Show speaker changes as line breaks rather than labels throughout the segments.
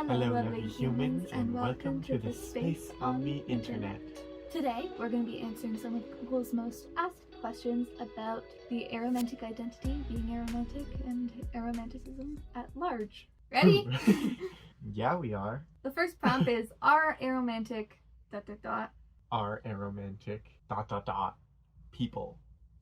Hello, lovely humans, and welcome to the space on the internet.
Today, we're going to be answering some of Google's most asked questions about the aromantic identity, being aromantic, and aromanticism at large. Ready?
Yeah, we are.
The first prompt is, are aromantic ...
Are aromantic ... people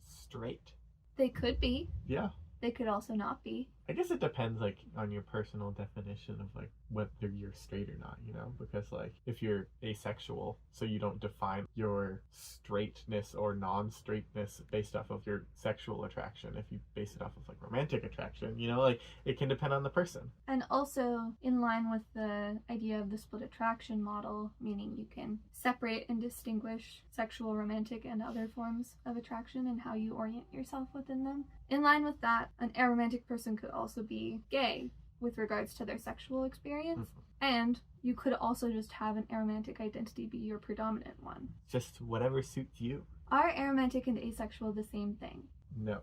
straight?
They could be.
Yeah.
They could also not be.
I guess it depends, like, on your personal definition of, like, whether you're straight or not, you know? Because, like, if you're asexual, so you don't define your straightness or non-straightness based off of your sexual attraction. If you base it off of, like, romantic attraction, you know? Like, it can depend on the person.
And also, in line with the idea of the split attraction model, meaning you can separate and distinguish sexual, romantic, and other forms of attraction and how you orient yourself within them. In line with that, an aromantic person could also be gay with regards to their sexual experience, and you could also just have an aromantic identity be your predominant one.
Just whatever suits you.
Are aromantic and asexual the same thing?
No.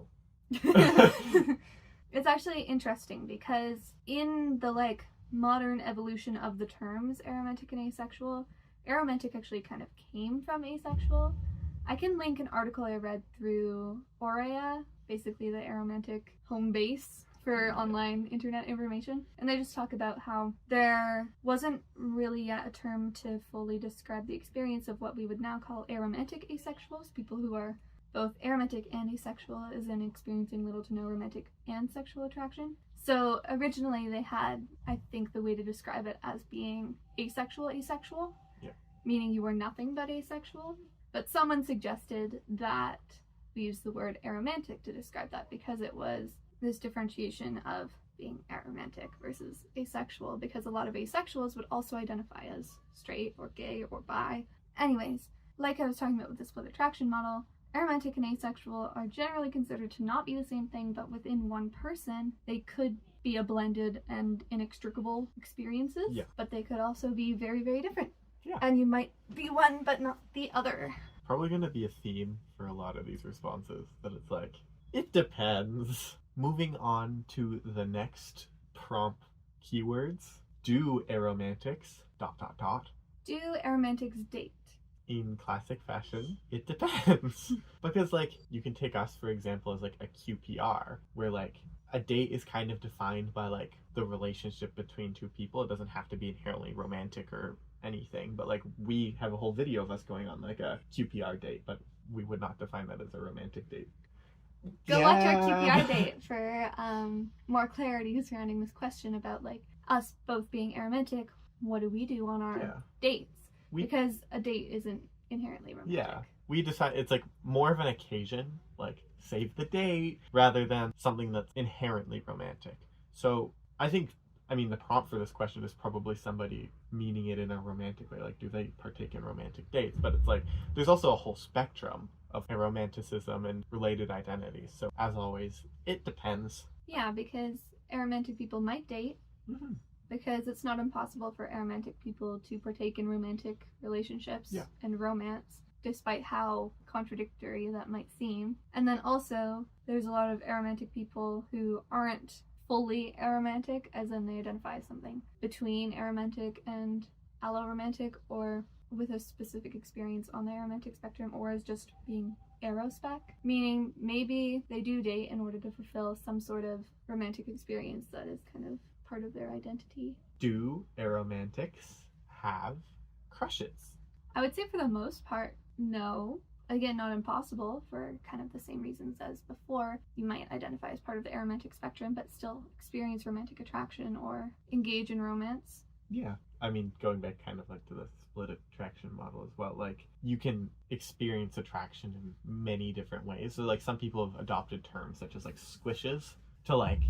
It's actually interesting because in the modern evolution of the terms aromantic and asexual, aromantic actually kind of came from asexual. I can link an article I read through Aurea, basically the aromantic home base for online internet information, and they just talk about how there wasn't really yet a term to fully describe the experience of what we would now call aromantic asexuals, people who are both aromantic and asexual, as in experiencing little to no romantic and sexual attraction. So originally they had, I think, the way to describe it as being asexual,
yeah,
meaning you were nothing but asexual. But someone suggested that we use the word aromantic to describe that because it was this differentiation of being aromantic versus asexual, because a lot of asexuals would also identify as straight or gay or bi. Anyways, like I was talking about with the split attraction model, aromantic and asexual are generally considered to not be the same thing, but within one person, they could be a blended and inextricable experiences,
yeah,
but they could also be very, very different.
Yeah.
And you might be one, but not the other.
Probably going to be a theme for a lot of these responses, that it's like, it depends. Moving on to the next prompt keywords. Do aromantics ...
Do aromantics date?
In classic fashion, it depends. Because, like, you can take us, for example, as, like, a QPR, where, like, a date is kind of defined by, like, the relationship between two people. It doesn't have to be inherently romantic or anything, but, like, we have a whole video of us going on, like, a QPR date, but we would not define that as a romantic date.
Go watch our QPR date for more clarity surrounding this question about, like, us both being aromantic. What do we do on our dates? Because a date isn't inherently romantic.
Yeah, we decide it's, like, more of an occasion, like, save the date, rather than something that's inherently romantic. So I think, the prompt for this question is probably somebody meaning it in a romantic way, like, do they partake in romantic dates? But it's like, there's also a whole spectrum of aromanticism and related identities. So as always, it depends.
Yeah, because aromantic people might date, because it's not impossible for aromantic people to partake in romantic relationships and romance, despite how contradictory that might seem. And then also, there's a lot of aromantic people who aren't fully aromantic, as in they identify as something between aromantic and alloromantic, or with a specific experience on the aromantic spectrum, or as just being arospec, meaning maybe they do date in order to fulfill some sort of romantic experience that is kind of part of their identity.
Do aromantics have crushes?
I would say for the most part, no. Again, not impossible, for kind of the same reasons as before. You might identify as part of the aromantic spectrum, but still experience romantic attraction or engage in romance.
Yeah. Going back kind of like to the split attraction model as well, like, you can experience attraction in many different ways. So, like, some people have adopted terms such as, like, squishes to, like,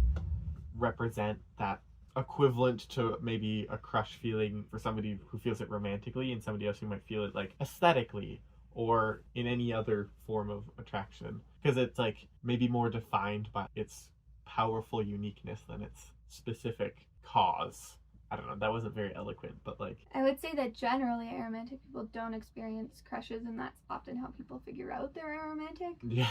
represent that equivalent to maybe a crush feeling for somebody who feels it romantically and somebody else who might feel it, like, aesthetically or in any other form of attraction, because it's, like, maybe more defined by its powerful uniqueness than its specific cause. I don't know, that wasn't very eloquent, but, like,
I would say that generally aromantic people don't experience crushes, and that's often how people figure out they're aromantic.
Yeah.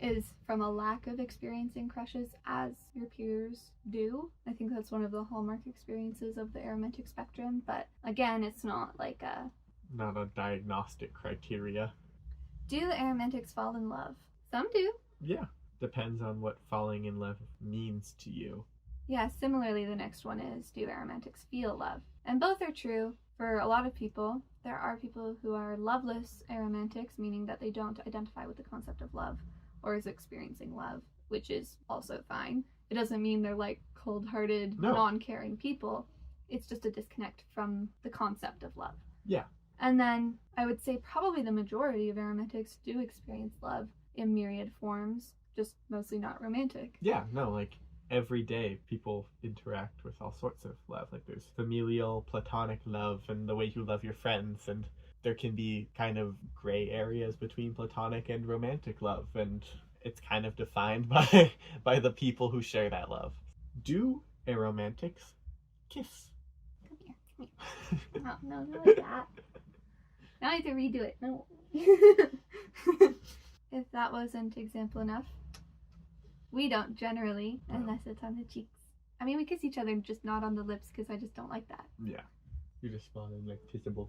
is from a lack of experiencing crushes as your peers do. I think that's one of the hallmark experiences of the aromantic spectrum, but again, it's not like
not a diagnostic criteria.
Do aromantics fall in love? Some do.
Yeah, depends on what falling in love means to you.
Yeah, similarly, the next one is, do aromantics feel love? And both are true for a lot of people. There are people who are loveless aromantics, meaning that they don't identify with the concept of love or is experiencing love, which is also fine. It doesn't mean they're like cold-hearted, non-caring people. It's just a disconnect from the concept of love.
Yeah.
And then I would say probably the majority of aromantics do experience love in myriad forms, just mostly not romantic.
Yeah, no, like every day people interact with all sorts of love. Like there's familial, platonic love, and the way you love your friends, and there can be kind of gray areas between platonic and romantic love, and it's kind of defined by the people who share that love. Do aromantics kiss?
Come here. No, not like that. Now I have to redo it. No. If that wasn't example enough, we don't generally, unless it's on the cheeks. I mean, we kiss each other, just not on the lips, because I just don't like that.
Yeah. You just want to like kissable.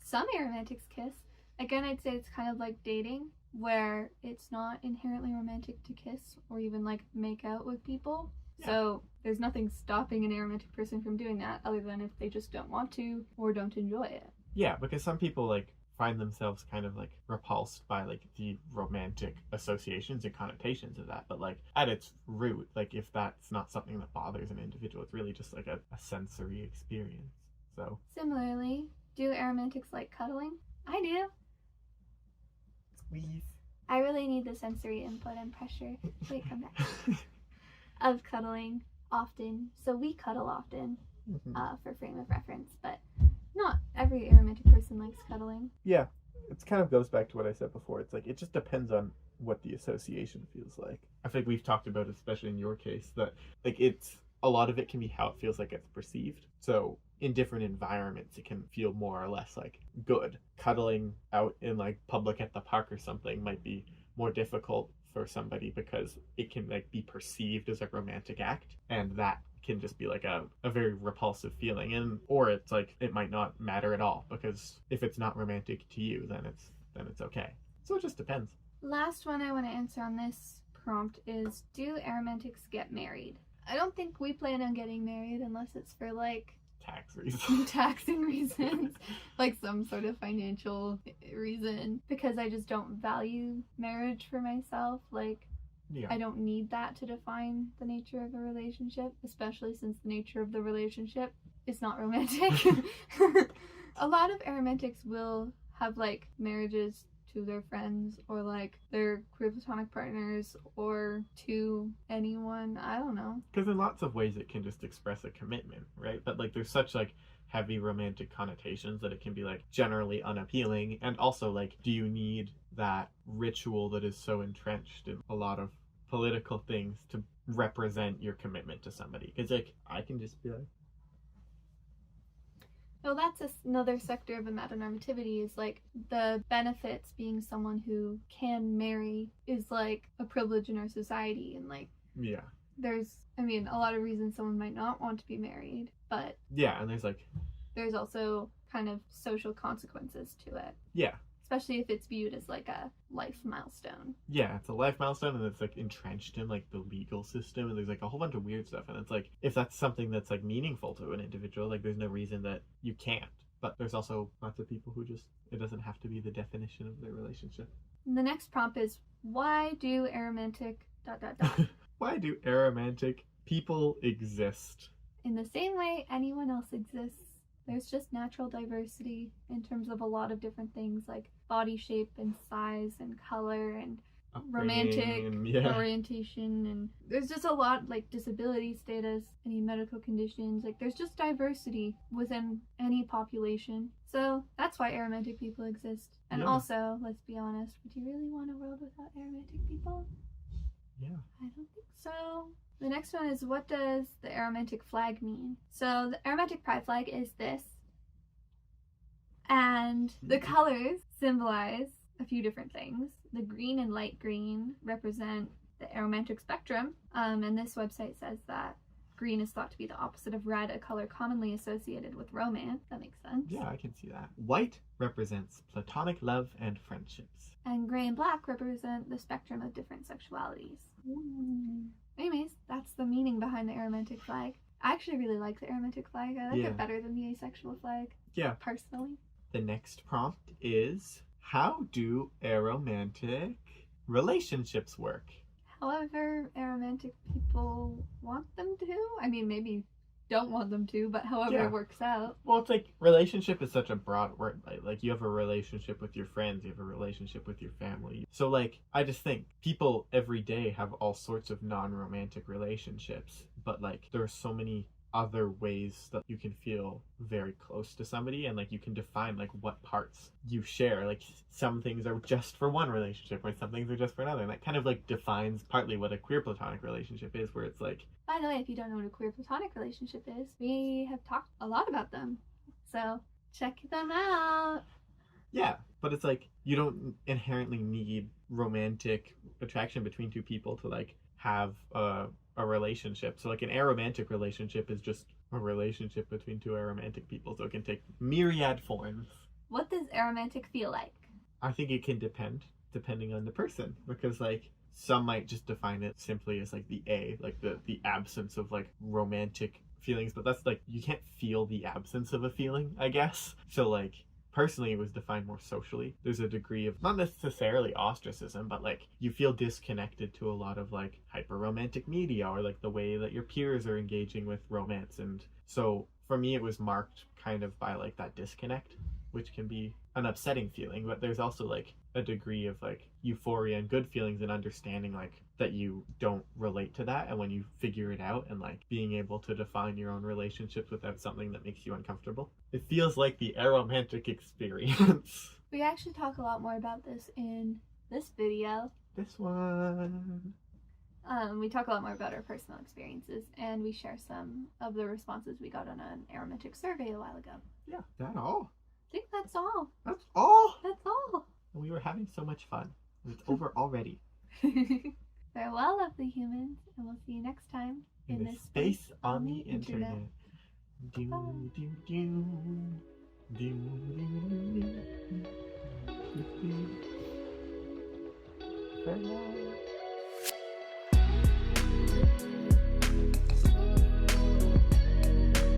Some aromantics kiss. Again, I'd say it's kind of like dating, where it's not inherently romantic to kiss or even like make out with people. Yeah. So there's nothing stopping an aromantic person from doing that, other than if they just don't want to or don't enjoy it. Yeah,
because some people like find themselves kind of like repulsed by like the romantic associations and connotations of that, but like at its root, like if that's not something that bothers an individual, it's really just like a sensory experience. So
similarly, do aromantics like cuddling? I do.
Squeeze.
I really need the sensory input and pressure. Wait, come back. Of cuddling often. So we cuddle often, for frame of reference, but not every aromantic person likes cuddling.
Yeah, it kind of goes back to what I said before. It's like, it just depends on what the association feels like. I think we've talked about, especially in your case, that like it's, a lot of it can be how it feels like it's perceived. So in different environments, it can feel more or less like good. Cuddling out in like public at the park or something might be more difficult for somebody because it can like be perceived as a romantic act, and that can just be like a very repulsive feeling, and or it's like it might not matter at all, because if it's not romantic to you, then it's okay. So it just depends.
Last one I want to answer on this prompt is, do aromantics get married? I don't think we plan on getting married unless it's for like
tax reasons.
Taxing reasons, like some sort of financial reason, because I just don't value marriage for myself. Like, yeah. I don't need that to define the nature of a relationship, especially since the nature of the relationship is not romantic. A lot of aromantics will have like marriages to their friends or like their queer platonic partners or to anyone. I don't know.
Because in lots of ways it can just express a commitment, right? But like there's such like heavy romantic connotations that it can be like generally unappealing. And also like, do you need that ritual that is so entrenched in a lot of political things to represent your commitment to somebody? Because like I can just be like,
well, that's another sector of amatonormativity, is like the benefits being someone who can marry is like a privilege in our society, and like
yeah,
there's, I mean, a lot of reasons someone might not want to be married, but
yeah, and there's
also kind of social consequences to it.
Yeah.
Especially if it's viewed as like a life milestone.
Yeah, it's a life milestone, and it's like entrenched in like the legal system, and there's like a whole bunch of weird stuff, and it's like if that's something that's like meaningful to an individual, like there's no reason that you can't. But there's also lots of people who just, it doesn't have to be the definition of their relationship.
And the next prompt is, why do aromantic ...
Why do aromantic people exist?
In the same way anyone else exists. There's just natural diversity in terms of a lot of different things, like body shape and size and color and romantic orientation, and there's just a lot, like disability status, any medical conditions, like there's just diversity within any population. So that's why aromantic people exist. And also, let's be honest, would you really want a world without aromantic people?
Yeah.
I don't think so. The next one is, what does the aromantic flag mean? So the aromantic pride flag is this, and the colors symbolize a few different things. The green and light green represent the aromantic spectrum, and this website says that green is thought to be the opposite of red, a color commonly associated with romance. That makes sense.
Yeah, I can see that. White represents platonic love and friendships.
And gray and black represent the spectrum of different sexualities. Anyways, that's the meaning behind the aromantic flag. I actually really like the aromantic flag. I like it better than the asexual flag.
Yeah.
Personally.
The next prompt is, how do aromantic relationships work?
However aromantic people want them to. I mean, maybe don't want them to, but however it works out.
Well, it's like, relationship is such a broad word. Like you have a relationship with your friends, you have a relationship with your family. So like, I just think people every day have all sorts of non-romantic relationships, but like there are so many other ways that you can feel very close to somebody, and like you can define like what parts you share. Like some things are just for one relationship, or some things are just for another, and that kind of like defines partly what a queer platonic relationship is, where it's like,
by the way, if you don't know what a queer platonic relationship is, we have talked a lot about them, so check them out.
Yeah, but it's like you don't inherently need romantic attraction between two people to like have a relationship. So like an aromantic relationship is just a relationship between two aromantic people, so it can take myriad forms.
What does aromantic feel like?
I think it can depending on the person, because like some might just define it simply as like the absence of like romantic feelings, but that's like, you can't feel the absence of a feeling, I guess. So like personally, it was defined more socially. There's a degree of, not necessarily ostracism, but like you feel disconnected to a lot of like hyper-romantic media, or like the way that your peers are engaging with romance. And so for me, it was marked kind of by like that disconnect, which can be an upsetting feeling, but there's also like a degree of like euphoria and good feelings and understanding like that you don't relate to that, and when you figure it out, and like being able to define your own relationships without something that makes you uncomfortable. It feels like the aromantic experience.
We actually talk a lot more about this in this video.
This one.
We talk a lot more about our personal experiences, and we share some of the responses we got on an aromantic survey a while ago.
Yeah, that all.
I think that's all.
That's all.
That's all.
We were having so much fun. It's over already.
Farewell, lovely humans, and we'll see you next time
in this space on the internet. Do, do, do, do, do, do.